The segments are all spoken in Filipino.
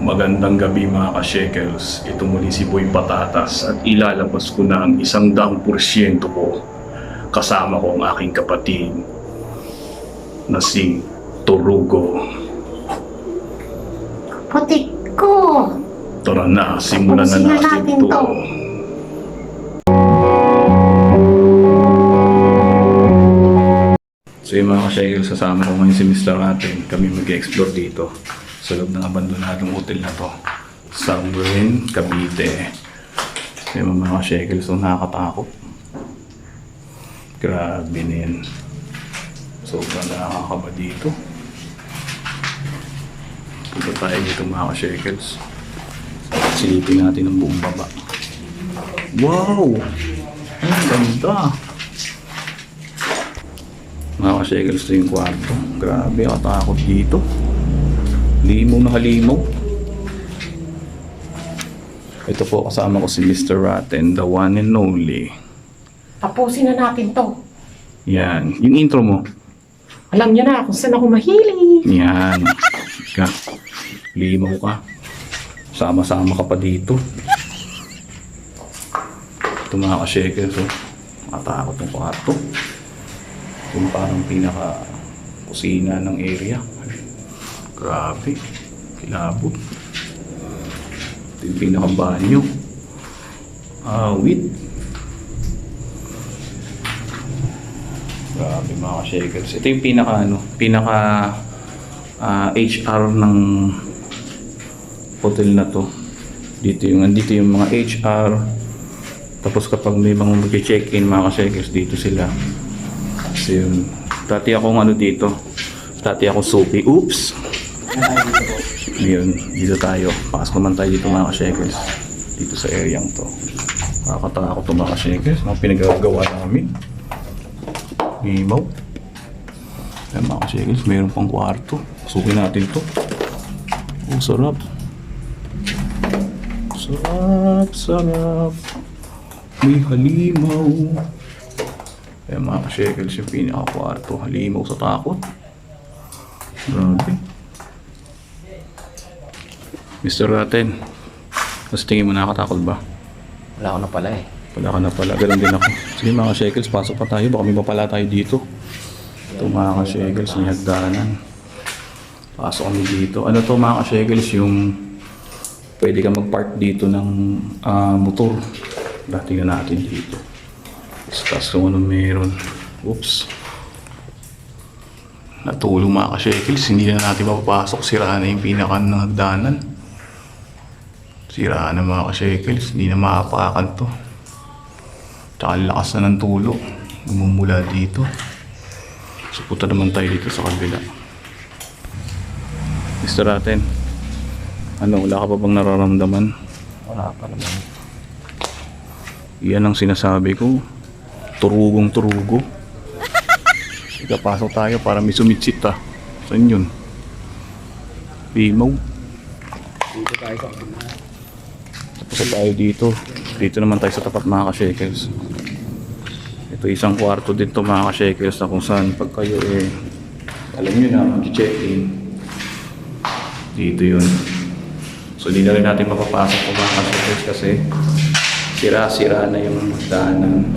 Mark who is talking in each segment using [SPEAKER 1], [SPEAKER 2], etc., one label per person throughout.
[SPEAKER 1] Magandang gabi mga ka-shekels. Ito muli si Boy Patatas at ilalabas ko na ang 100% ko. Kasama ko ang aking kapatid na si Turugo.
[SPEAKER 2] Putik ko!
[SPEAKER 1] Tara na, simulan na
[SPEAKER 2] Tapusin na
[SPEAKER 1] natin
[SPEAKER 2] natin
[SPEAKER 1] to.
[SPEAKER 2] to.
[SPEAKER 1] So yung mga ka-shekels, sasama ko ngayon si Mr. Atin. Kami mag-explore dito sa loob ng abandonadong hotel na to. Somewhere Cavite. So yung mga ka-shekels, so nakakatakot. Grabe na yan. Sobrang nakakaba dito. Punta tayo dito mga ka-shekels. Silipin natin ang buong baba. Wow! Ang ganda! Mga ka-shekels, ito yung kwarto. Grabe, katakot dito. Limaw na halimaw. Ito po, kasama ko si Mr. Ratten, the one and only.
[SPEAKER 2] Tapusin na natin to.
[SPEAKER 1] Yan. Yung intro mo.
[SPEAKER 2] Alam niyo na kung saan ako mahilig.
[SPEAKER 1] Yan. Ka. Limaw ka. Sama-sama ka pa dito. Ito mga ka-shekels, oh. Katakot yung kwarto. Yung parang pinaka-kusina ng area. Grabe. Kilabot. Ito yung pinaka-banyo. Awit. Grabe mga ka-shekels. Ito yung HR ng hotel na to. Andito yung mga HR. Tapos kapag may mga mag-check-in mga ka-shekels, dito sila. Kasi yun. Dati akong dito. Dati akong soapy. Oops! Ngayon, dito tayo. Pasok naman tayo dito mga ka-shekels. Dito sa area to. Nakakatakot to mga ka-shekels. Mga pinagagawa namin. Limaw. Ayan mga ka-shekels, mayroon pang kwarto. Sukin natin to. Oh, sarap. Sarap, sarap. May halimaw. Ayan mga ka-shekels, yung pinaka-kwarto. Halimaw sa takot. Grabe. Mr. Ratten, mas tingin mo nakakatakot ba?
[SPEAKER 3] Wala ko na pala eh.
[SPEAKER 1] Wala ka na pala, ganun din ako. Sige mga ka-shekels, pasok pa tayo. Baka may mapala tayo dito. Ito mga ka-shekels, may hagdanan. Pasok kami dito. Ano to mga ka-shekels, yung pwede ka mag-park dito ng motor. Tingnan natin dito. Tapos kung ano meron. Oops. Natulong mga ka-shekels, hindi na natin mapapasok. Sira na yung pinaka ng hagdanan. Sira na mga ka-shekels, hindi na maapakan to. Tsaka lakas na ng tulo. Gumumula dito. So punta naman tayo dito sa kabila. Mr. Ratten, wala ka pa bang nararamdaman?
[SPEAKER 3] Wala pa naman.
[SPEAKER 1] Yan ang sinasabi ko. Turugong turugo. Sige, pasok tayo para may sumitsit ah. Saan yun? Limaw.
[SPEAKER 3] Dito tayo sa
[SPEAKER 1] Tapos tayo dito. Dito naman tayo sa tapat mga ka-shekels. Ito isang kwarto din to mga ka-shekels na kung saan pag kayo alam nyo na mag-check-in. Dito yun. So di na rin natin mapapasok po mga ka-shekels kasi sira-sira na yung daanan.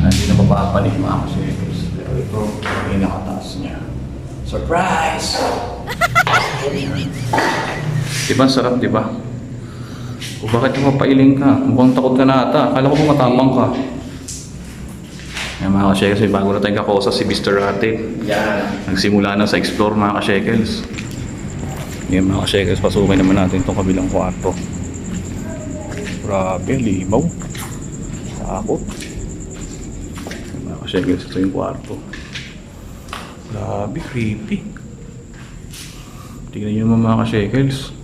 [SPEAKER 1] Hindi na mapapanik mga ka-shekels. Pero ito, may nakataas niya. Surprise! Diba sarap, diba? O bakit yung mapailing ka? Mukhang takot ka na ata. Akala ko matapang ka. Yan mga ka-shekels, bago na tayong kakosa si Mr. Ratten.
[SPEAKER 3] Yan.
[SPEAKER 1] Nagsimula na sa explore mga ka-shekels. Yan mga ka-shekels, pasukin naman natin itong kabilang kwarto. Grabe, limaw. Takot. Yan mga ka-shekels, ito yung kwarto. Grabe, creepy. Tingnan nyo naman mga ka-shekels.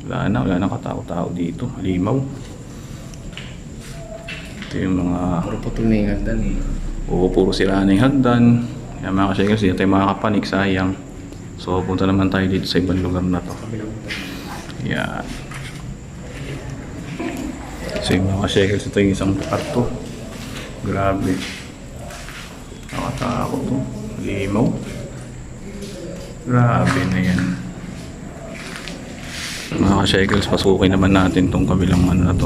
[SPEAKER 1] Wala na katao-tao dito. Limaw. Ito yung mga...
[SPEAKER 3] Puro putol na yung hagdan eh.
[SPEAKER 1] Oo, puro sira na yung hagdan. Yan mga ka-shekels, dito tayo makakapanik, sayang. So, punta naman tayo dito sa ibang lugar na to. Yan. So, yung mga ka-shekels, ito yung isang kwarto. Grabe. Nakatakot to. Limaw. Grabe na yan. Mga ka-shekels, pasukin naman natin tong kabilang ano na to.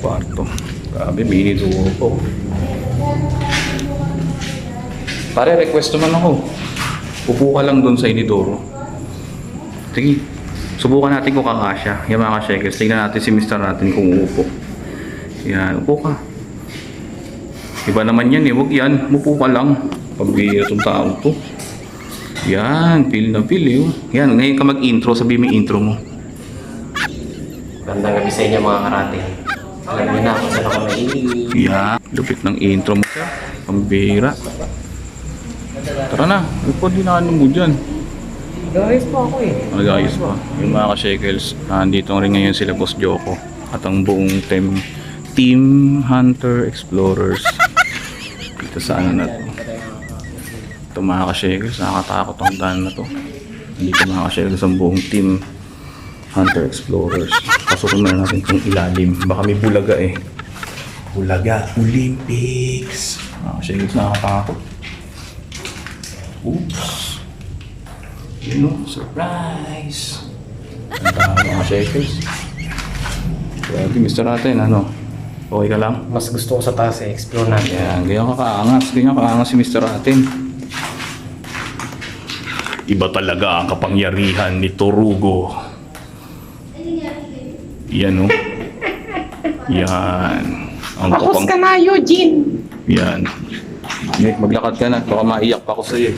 [SPEAKER 1] Kwarto. Grabe, mini duo po. Pare, request naman ako. Upo ka lang doon sa inidoro. Sige, subukan natin kung kakasya. Yan mga ka-shekels, tingnan natin si Mr. natin kung uupo. Yan, upo ka. Iba naman yan eh, huwag yan. Upo ka lang. Pagbira itong tao to. Yan, feel na feel eh. Yan, ngayon ka mag-intro, sabi mo yung intro mo.
[SPEAKER 3] Gandang gabi sa inyo mga karate. Alam niyo na kung saan ako mahilig.
[SPEAKER 1] Yan, lupit ng intro mo siya. Pambira. Tara na, ipod din na ano mo dyan.
[SPEAKER 3] Guys po ako eh.
[SPEAKER 1] Mag-ayos pa. Yung mga ka-shekels, nandito rin ngayon sila Boss Joko at ang buong Team Hunter Explorers dito sa ano na to. Ito mga ka-shekels, nakakatakot ang daan na to. Dito mga ka-shekels ang buong Team Hunter Explorers. Pasukin na natin itong ilalim. Baka may bulaga eh. Bulaga Olympics. Mga ka-shekels, nakakatakot. Oops. You know, surprise. Ang dami mga shekels. Grabe, Mr. Natin, ano? Okay ka lang?
[SPEAKER 3] Mas gusto ko sa taas eh. Explore natin.
[SPEAKER 1] Yan, ganyan kaangas si Mr. Atin. Iba talaga ang kapangyarihan ni Torugo. Yan, oh. Yan. Ang
[SPEAKER 2] Bakos ka na, Eugene.
[SPEAKER 1] Yan. Maglakad ka na. Baka maiyak pa ako sa'yo.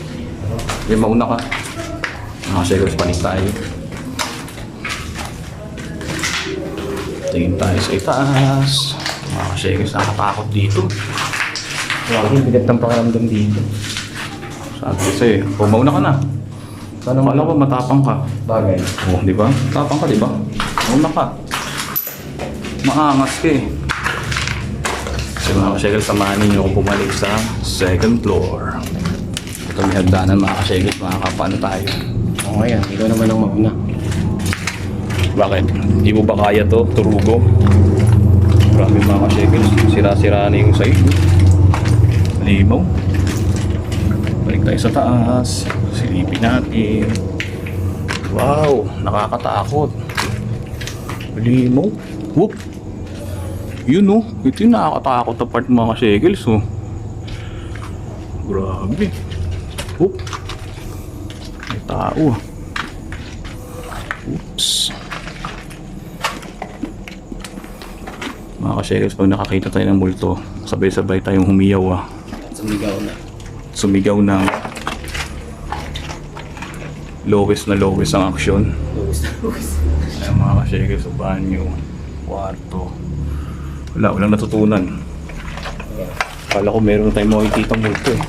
[SPEAKER 1] Yan, mauna ka. Mga shekels, panik tayo. Tingin tayo sa itaas. Mga shekels, nakatakot dito.
[SPEAKER 3] Grabe, bigat ng pakiramdam dito.
[SPEAKER 1] Sabi ko sa'yo, mauna ka na.
[SPEAKER 3] Paano
[SPEAKER 1] Akala ko matapang ka.
[SPEAKER 3] bagay?
[SPEAKER 1] Oh, di ba? Tapang ka, di ba? Mauna ka. Maangas ka eh. Kasi mga ka-shekels, samahan ninyo kung bumalik sa second floor. Ito may hagdanan mga ka-shekels, makakapano tayo.
[SPEAKER 3] Oo yan, ikaw naman ang mauna.
[SPEAKER 1] Bakit? Hindi mo ba kaya to, Torugo? Marami mga ka-shekels, sira-sira na yung side. Limaw. Balik tayo sa taas. Silipin natin. Wow, nakakatakot. Limaw. Whoop. Yun oh, ito yung nakakatakot na part mga ka-shekels oh. Grabe. Whoop. May tao ah. Oops. Mga ka-shekels, pag nakakita tayo ng multo, sabay-sabay tayong humiyaw ah.
[SPEAKER 3] Sumigaw na.
[SPEAKER 1] Sumigaw ng lowest na lowest ang aksyon. Ayan mga ka-shekels, sa banyo, kwarto. Walang natutunan. Kala ko meron tayong makikita multo eh.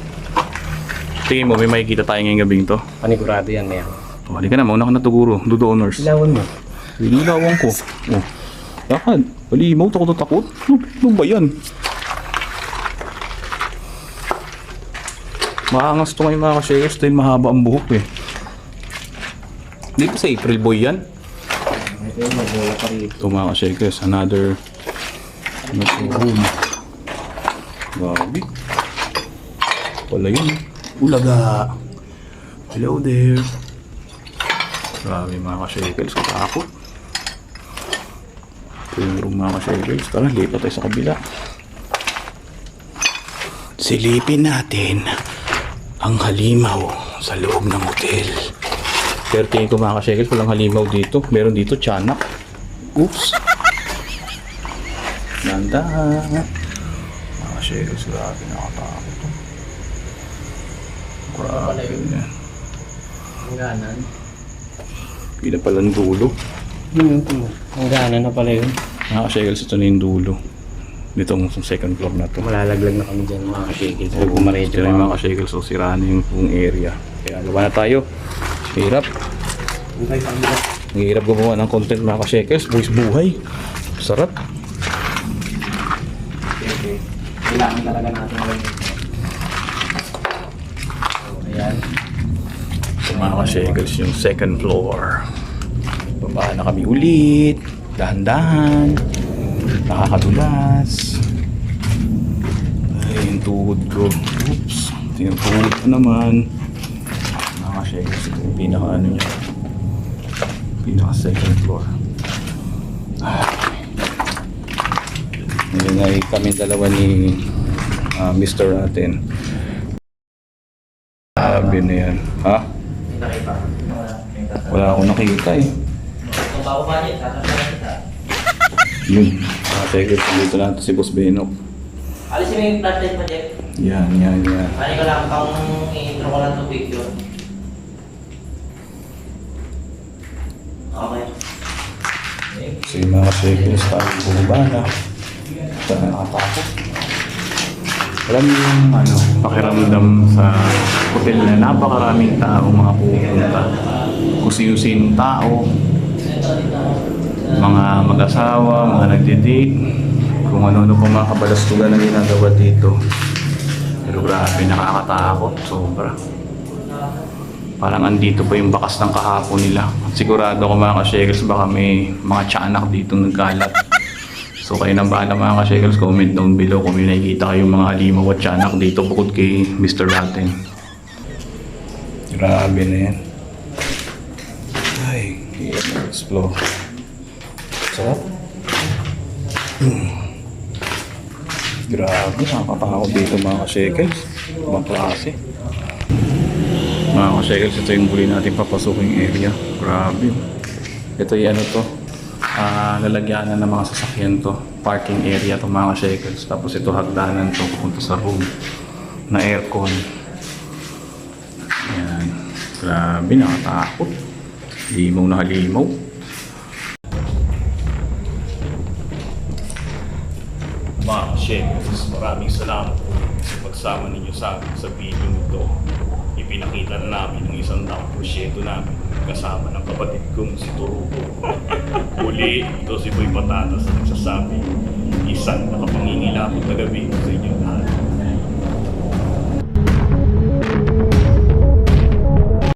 [SPEAKER 1] Tingin mo, may makikita tayo ngayong gabing to.
[SPEAKER 3] Panigurado yan, Maya.
[SPEAKER 1] O, halika na, mauna ka na tuguro. Do the honors.
[SPEAKER 3] Ilawan mo.
[SPEAKER 1] Inilawan ko. Oh. Lakad. Palimaw, takot. Ano ba yan? Maangas to ngayon mga ka-shekels dahil mahaba ang buhok eh. Hindi pa sa April Boy yan.
[SPEAKER 3] Ito yung mabola pa rito.
[SPEAKER 1] Ito mga ka-shekels, another room. Grabe. Wala yun. Ulaga. Hello there. Grabe mga ka-shekels, katakot. Ito yung room mga ka-shekels. Tara, lipat tayo sa kabila. Silipin natin ang halimaw sa loob ng hotel. Pero tingin ko mga ka-shekels, walang halimaw dito. Meron dito, tiyanak. Oops. Ganda. Mga ka-shekels, grabe nakatakot. Grabe yan.
[SPEAKER 3] Ang ganan.
[SPEAKER 1] Pila palang dulo.
[SPEAKER 3] Yun ito mo. Ang ganan na pala yun.
[SPEAKER 1] Mga ka-shekels, ito na yung dulo. Dito ang second floor na to.
[SPEAKER 3] Malalaglag na kami dyan mga ka-shekels.
[SPEAKER 1] Huwag pumaredyo na yung mga ka-shekels, so sira na yung buong area. Kaya gawa na tayo. Hirap. Ang hirap gumawa ng content mga ka-shekels. Boys buhay. Sarap.
[SPEAKER 3] Kailangan talaga natin ngayon. Ayan.
[SPEAKER 1] So mga ka-shekels, yung second floor. Baba na kami ulit. Dahan-dahan. Nakakadulas. Ay, yung tuhod ko. Oops. Yung tuhod ko naman. Mga ka-shekels, yung pinaka ano niya. Pinaka second floor. Ngayon ay kami dalawa ni Mr. natin. Sabi na yan. Ha?
[SPEAKER 3] May nakita.
[SPEAKER 1] Wala akong nakita eh.
[SPEAKER 3] Kung bago ba niya, sasabihin kita.
[SPEAKER 1] Yun. Second floor dito natin si Boss Benok.
[SPEAKER 3] Alisin mo yung flashlight mo, Jeff.
[SPEAKER 1] Yan.
[SPEAKER 3] Ano ko lang, pang i-intro ko lang itong picture. Okay.
[SPEAKER 1] So yung mga shekels tayo bumaba na. Ito na nakatakot. Alam niyo yung pakiramdam sa hotel na napakaraming tao mga pupunta. Kung sino-sinong tao, mga mag-asawa, mga nagde-date, kung ano-ano pa mga kabalastugan na ginagawa dito. Pero grabe, nakakatakot, sobra. Parang andito pa yung bakas ng kahapon nila. Sigurado ko mga ka-shekels baka may mga tiyanak dito nagkalat. So kayo nang bahala mga ka-shekels, comment down below kung may nakikita kayong mga halimaw at tiyanak dito bukod kay Mr. Rotten. Grabe na yan. Ay, explore. Sarap. Grabe, nakakatakot dito mga ka-shekels. Ibang klase. Mga ka-shekels, ito yung huli natin papasuking area. Grabe. Ito yung lalagyanan ng mga sasakyan to. Parking area to mga ka-shekels. Tapos ito hagdanan to papunta sa room na aircon. Ayan. Grabe, nakatakot. Limaw na halimaw. Mga ka-shekels, maraming salamat po sa pagsama ninyo sa akin sa video nito. Ipinakita na namin ang isang daang prosyekto namin kasama ng kapatid kong si Turuko. Uli, ito si Boy Patatas na nagsasabi, isang nakapangingilapot na gabi sa inyong lahat.